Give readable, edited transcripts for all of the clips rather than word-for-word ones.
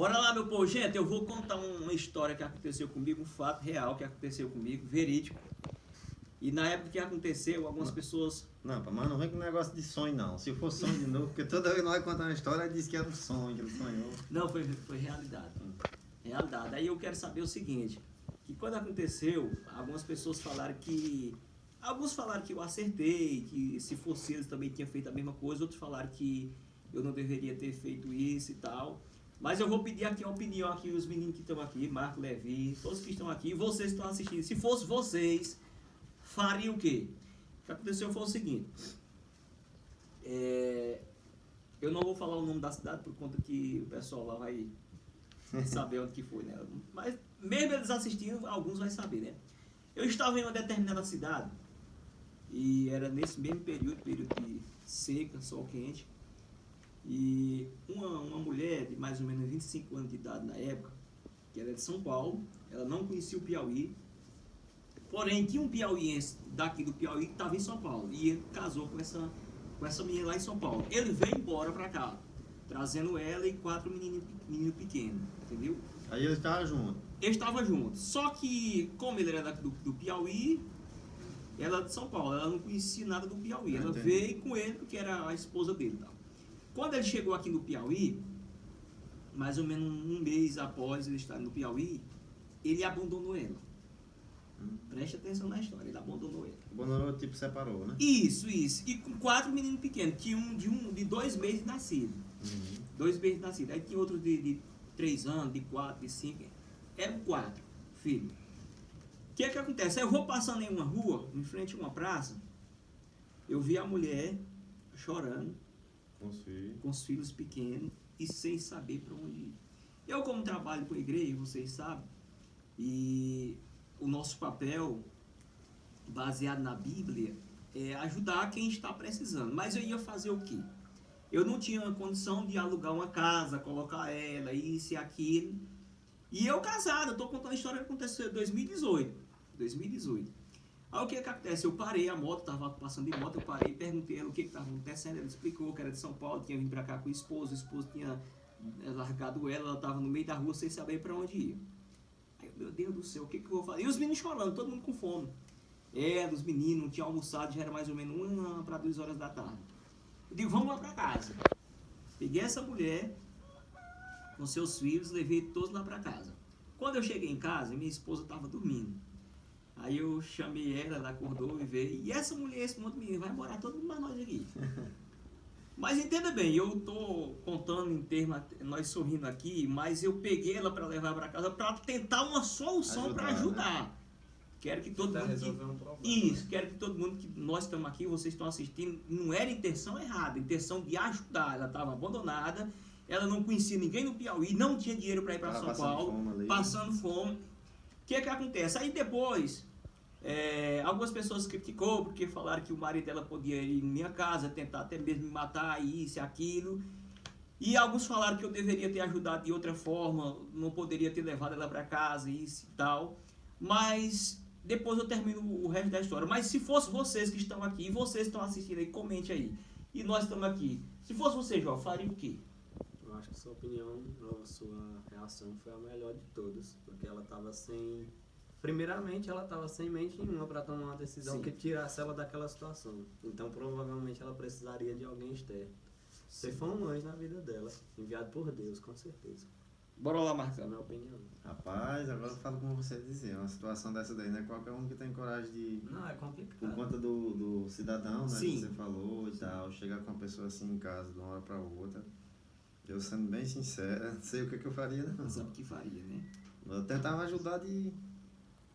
Bora lá, meu povo. Gente, eu vou contar uma história que aconteceu comigo, um fato real que aconteceu comigo, verídico. E na época que aconteceu, algumas pessoas... Não, mas não vem com negócio de sonho, não. Se for sonho de novo, porque toda vez que nós contamos uma história, ele diz que era um sonho, que ele sonhou. Não, foi realidade. Realidade. Aí eu quero saber o seguinte, que quando aconteceu, algumas pessoas falaram que... Alguns falaram que eu acertei, que se fosse eles também tinham feito a mesma coisa, outros falaram que eu não deveria ter feito isso e tal. Mas eu vou pedir aqui a opinião aqui, os meninos que estão aqui, Marco, Levi, todos que estão aqui, vocês que estão assistindo. Se fosse vocês, fariam o quê? O que aconteceu foi o seguinte. Eu não vou falar o nome da cidade por conta que o pessoal lá vai saber onde que foi, né? Mas mesmo eles assistindo, alguns vão saber, né? Eu estava em uma determinada cidade e era nesse mesmo período de seca, sol quente. E uma mulher de mais ou menos 25 anos de idade na época, que era de São Paulo, ela não conhecia o Piauí, porém tinha um piauiense daqui do Piauí que estava em São Paulo, e ele casou com essa menina lá em São Paulo. Ele veio embora para cá, trazendo ela e 4 meninos pequenos, entendeu? Aí ele estava junto. Ele estava junto, só que como ele era daqui do Piauí, ela de São Paulo, ela não conhecia nada do Piauí, ela veio com ele porque era a esposa dele, tá? Quando ele chegou aqui no Piauí, mais ou menos um mês após ele estar no Piauí, ele abandonou ela. Preste atenção na história, ele abandonou ela. Abandonou, tipo, separou, né? Isso. E com 4 meninos pequenos, tinha de 2 meses de nascido. 2 meses de nascido. Aí tinha outros de 3 anos, de 4, de 5. Eram 4 filhos. O que acontece? Aí eu vou passando em uma rua, em frente a uma praça, eu vi a mulher chorando, com os filhos pequenos e sem saber para onde ir. Eu, como trabalho com a igreja, vocês sabem, e o nosso papel, baseado na Bíblia, é ajudar quem está precisando. Mas eu ia fazer o quê? Eu não tinha condição de alugar uma casa, colocar ela, isso e aquilo. E eu casado, estou contando a história que aconteceu em 2018. Aí o que acontece? Eu parei a moto, estava passando de moto, eu parei e perguntei ela o que estava acontecendo. Ela explicou que era de São Paulo, tinha vindo para cá com o esposo tinha largado ela estava no meio da rua sem saber para onde ir. Aí eu, meu Deus do céu, o que eu vou fazer? E os meninos chorando, todo mundo com fome. Os meninos não tinham almoçado, já era mais ou menos 1 para 2 horas da tarde. Eu digo, vamos lá para casa. Peguei essa mulher com seus filhos, levei todos lá para casa. Quando eu cheguei em casa, minha esposa estava dormindo. Aí eu chamei ela acordou e veio. E essa mulher, esse monte de menino, vai morar todo mundo mais nós aqui. Mas entenda bem, eu estou contando em termos, nós sorrindo aqui, mas eu peguei ela para levar para casa para tentar uma solução para ajudar. Né? Quero que todo mundo quero que todo mundo que nós estamos aqui, vocês estão assistindo, não era intenção errada, intenção de ajudar. Ela estava abandonada, ela não conhecia ninguém no Piauí, não tinha dinheiro para ir para São Paulo, passando fome. O que acontece? Aí depois, algumas pessoas criticou porque falaram que o marido dela podia ir em minha casa, tentar até mesmo me matar, isso e aquilo. E alguns falaram que eu deveria ter ajudado de outra forma, não poderia ter levado ela para casa, isso e tal. Mas depois eu termino o resto da história. Mas se fosse vocês que estão aqui, vocês estão assistindo aí, comente aí. E nós estamos aqui. Se fosse você, João, faria o quê? Eu acho que sua opinião, a sua reação foi a melhor de todas, porque ela estava sem... Primeiramente, ela estava sem mente nenhuma para tomar uma decisão que tirasse ela daquela situação. Então, provavelmente, ela precisaria de alguém externo. Você foi um anjo na vida dela, enviado por Deus, com certeza. Bora lá, Marcos. Essa é a minha opinião. Rapaz, agora eu falo como você dizia, uma situação dessa daí, né? Qualquer um que tem coragem de... Não, é complicado. Por conta do cidadão, né? Sim. Que você falou e tal, chegar com uma pessoa assim em casa de uma hora para outra. Eu sendo bem sincero, não sei o que eu faria, não. Sabe o que faria, né? Eu tentava ajudar de...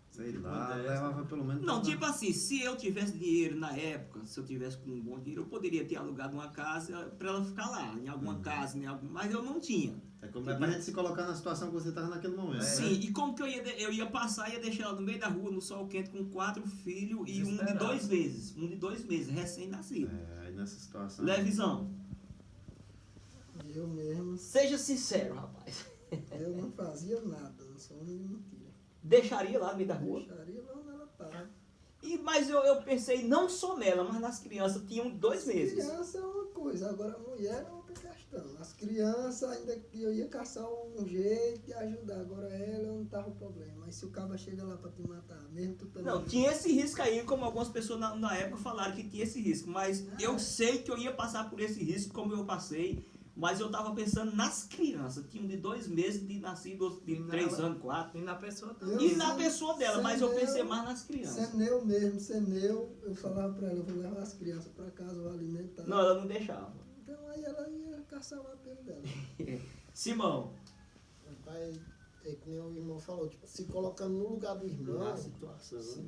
Sei lá, levava pelo menos... Não, tipo assim, se eu tivesse dinheiro na época, se eu tivesse com um bom dinheiro, eu poderia ter alugado uma casa para ela ficar lá, em alguma casa, mas eu não tinha. É como pra gente se colocar na situação que você estava naquele momento. Sim, né? e como que eu ia passar, ia deixar ela no meio da rua, no sol quente, com 4 filhos e um de 2 meses. Um de 2 meses, recém-nascido. Aí nessa situação... Levisão. Eu mesmo, Seja sincero, rapaz. eu não fazia nada, não sou nem mentira. Deixaria lá no meio da rua? Deixaria lá onde ela estava. Mas eu pensei não só nela, mas nas crianças, tinham 2 meses. Criança é uma coisa, agora a mulher é outra questão. As crianças, ainda que eu ia caçar um jeito de ajudar. Agora ela não tava o problema. Mas se o cabo chega lá pra te matar, mesmo tu também. Não, tinha esse risco aí, como algumas pessoas na época falaram que tinha esse risco. Mas eu sei que eu ia passar por esse risco, como eu passei. Mas eu tava pensando nas crianças. Tinha um de 2 meses de nascido, outro de 3 anos, 4. E na pessoa Eu também. E na pessoa dela, mas eu pensei mais nas crianças. Sendo eu mesmo, sendo eu falava pra ela, eu vou levar as crianças pra casa, vou alimentar. Não, ela não deixava. Então aí ela ia caçar o apelo dela. Simão. Rapaz, é que nem o irmão falou, tipo, se colocando no lugar do irmão, Na situação.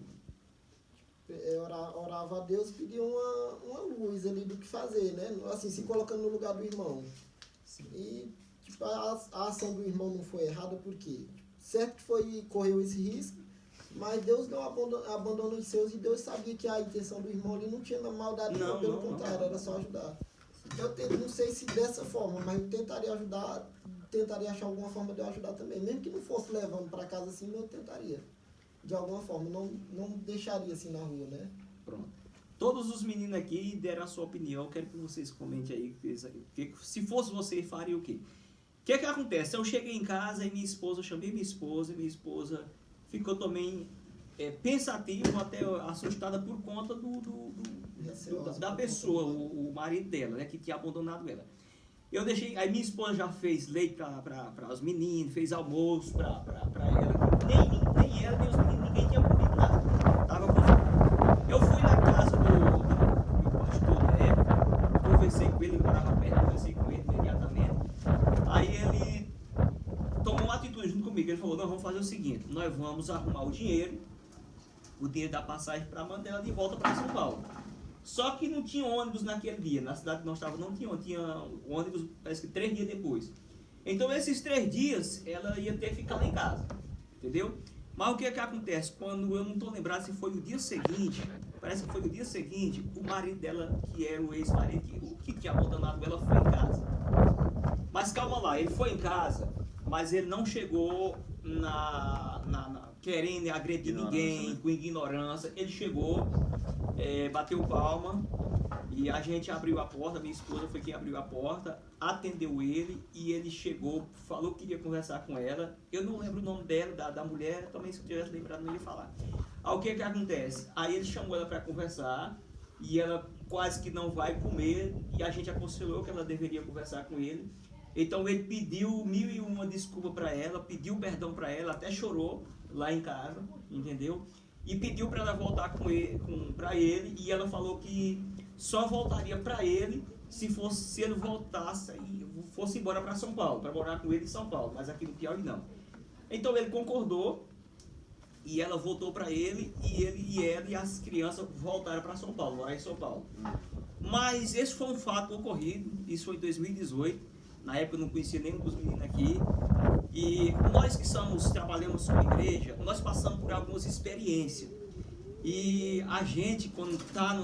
orava a Deus e pedia uma luz ali do que fazer, né? Assim, se colocando no lugar do irmão. E tipo, a ação do irmão não foi errada porque certo que correu esse risco, mas Deus não abandonou os seus e Deus sabia que a intenção do irmão ali não tinha maldade, Não, pelo não, contrário, não. era só ajudar. Eu não sei se dessa forma, mas eu tentaria ajudar, tentaria achar alguma forma de eu ajudar também. Mesmo que não fosse levando para casa assim, eu tentaria. De alguma forma, não deixaria assim na rua, né? Pronto. Todos os meninos aqui deram a sua opinião. Quero que vocês comentem aí. Se fosse você, faria o quê? O que acontece? Eu cheguei em casa e eu chamei minha esposa ficou também pensativa, até assustada por conta da pessoa, o marido dela, né, que tinha abandonado ela. Eu deixei, aí minha esposa já fez leite para os meninos, fez almoço para ela, nem ela, nem os meninos, ninguém tinha comido nada. Tava com fome. Eu fui na casa do pastor da época, conversei com ele, ele morava perto, conversei com ele imediatamente. Aí ele tomou uma atitude junto comigo, ele falou, nós vamos fazer o seguinte, nós vamos arrumar o dinheiro da passagem para mandar ela de volta para São Paulo. Só que não tinha ônibus naquele dia, na cidade que nós estávamos não tinha ônibus, parece que 3 dias depois. Então esses 3 dias ela ia ter que ficar lá em casa, entendeu? Mas o que acontece? Quando eu não estou lembrado se foi no dia seguinte, parece que foi no dia seguinte, o marido dela, que era o ex-marido, que tinha abandonado ela, foi em casa. Mas calma lá, ele foi em casa, mas ele não chegou querendo agredir ninguém, com ignorância. Ele chegou, bateu palma e a gente abriu a porta, minha esposa foi quem abriu a porta, atendeu ele e ele chegou, falou que queria conversar com ela. Eu não lembro o nome dela, da mulher, também se eu tivesse lembrado não ia falar. Aí o que acontece? Aí ele chamou ela para conversar e ela quase que não vai comer e a gente aconselhou que ela deveria conversar com ele. Então ele pediu 1001 desculpas para ela, pediu perdão para ela, até chorou lá em casa, entendeu? E pediu para ela voltar para ele e ela falou que só voltaria para ele se ele voltasse e fosse embora para São Paulo, para morar com ele em São Paulo, mas aqui no Piauí não. Então ele concordou e ela voltou para ele e ela e as crianças voltaram para São Paulo, morar em São Paulo. Mas esse foi um fato ocorrido, isso foi em 2018. Na época eu não conhecia nenhum dos meninos aqui. E nós que trabalhamos com a igreja, nós passamos por algumas experiências. E a gente, quando está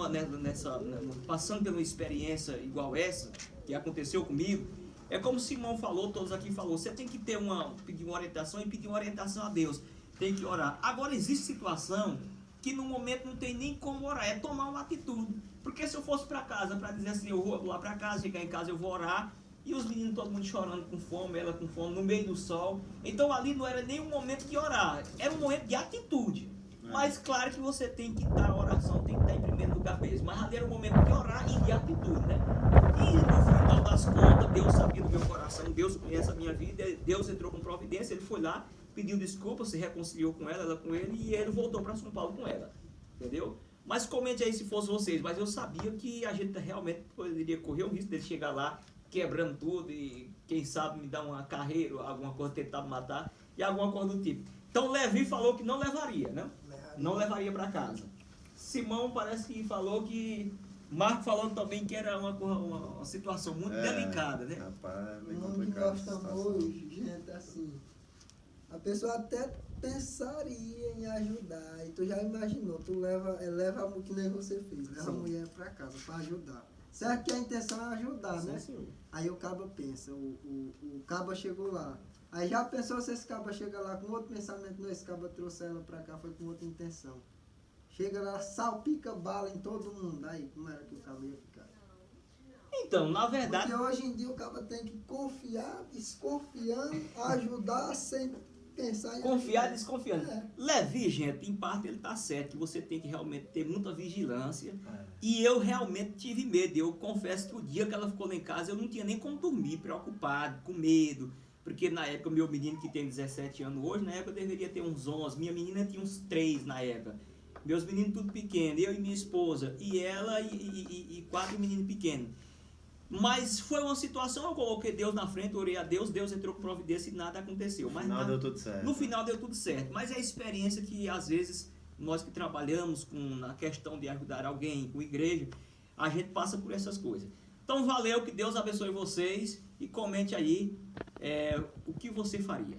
passando por uma experiência igual essa, que aconteceu comigo, é como o Simão falou, todos aqui falou, você tem que pedir uma orientação e pedir uma orientação a Deus. Tem que orar. Agora existe situação que no momento não tem nem como orar, é tomar uma atitude. Porque se eu fosse para casa para dizer assim, eu vou lá para casa, chegar em casa eu vou orar, e os meninos, todo mundo chorando com fome, ela com fome, no meio do sol. Então ali não era nem um momento de orar, era um momento de atitude. Mas claro que você tem que estar, a oração tem que estar em primeiro lugar mesmo. Mas ali era um momento de orar e de atitude, né? E no final das contas, Deus sabia do meu coração, Deus conhece a minha vida, Deus entrou com providência, ele foi lá, pediu desculpa, se reconciliou com ela com ele, e ele voltou para São Paulo com ela. Entendeu? Mas comente aí se fosse vocês, mas eu sabia que a gente realmente poderia correr o risco dele chegar lá, quebrando tudo e quem sabe me dar uma carreira, alguma coisa, tentar me matar e alguma coisa do tipo. Então Levi falou que não levaria, né? Não levaria para casa. Simão parece que falou que... Marco falando também que era uma situação muito delicada, né? Rapaz, bem Não complicado. gosta hoje, gente, assim. A pessoa até pensaria em ajudar. E tu já imaginou, tu leva que nem você fez, leva a mulher para casa para ajudar. Certo que a intenção é ajudar, né? Sim. Aí o caba pensa, o caba chegou lá. Aí já pensou se esse caba chega lá com outro pensamento, não, esse caba trouxe ela pra cá, foi com outra intenção. Chega lá, salpica bala em todo mundo. Aí, como era que o caba ia ficar? Então, na verdade, Porque hoje em dia o cara tem que confiar, desconfiando, ajudar sem pensar em confiar ajudar. desconfiando. É. Levi, gente, em parte ele tá certo, que você tem que realmente ter muita vigilância. É. E eu realmente tive medo. Eu confesso que o dia que ela ficou lá em casa, eu não tinha nem como dormir, preocupado, com medo. Porque na época, meu menino que tem 17 anos hoje, na época deveria ter uns 11. Minha menina tinha uns 3 na época. Meus meninos tudo pequenos, eu e minha esposa, e ela e 4 meninos pequenos. Mas foi uma situação, eu coloquei Deus na frente, orei a Deus, Deus entrou com providência e nada aconteceu. No Mas final na- deu tudo certo. no final deu tudo certo. Mas é a experiência que às vezes nós que trabalhamos na questão de ajudar alguém, com igreja, a gente passa por essas coisas. Então valeu, que Deus abençoe vocês e comente aí o que você faria.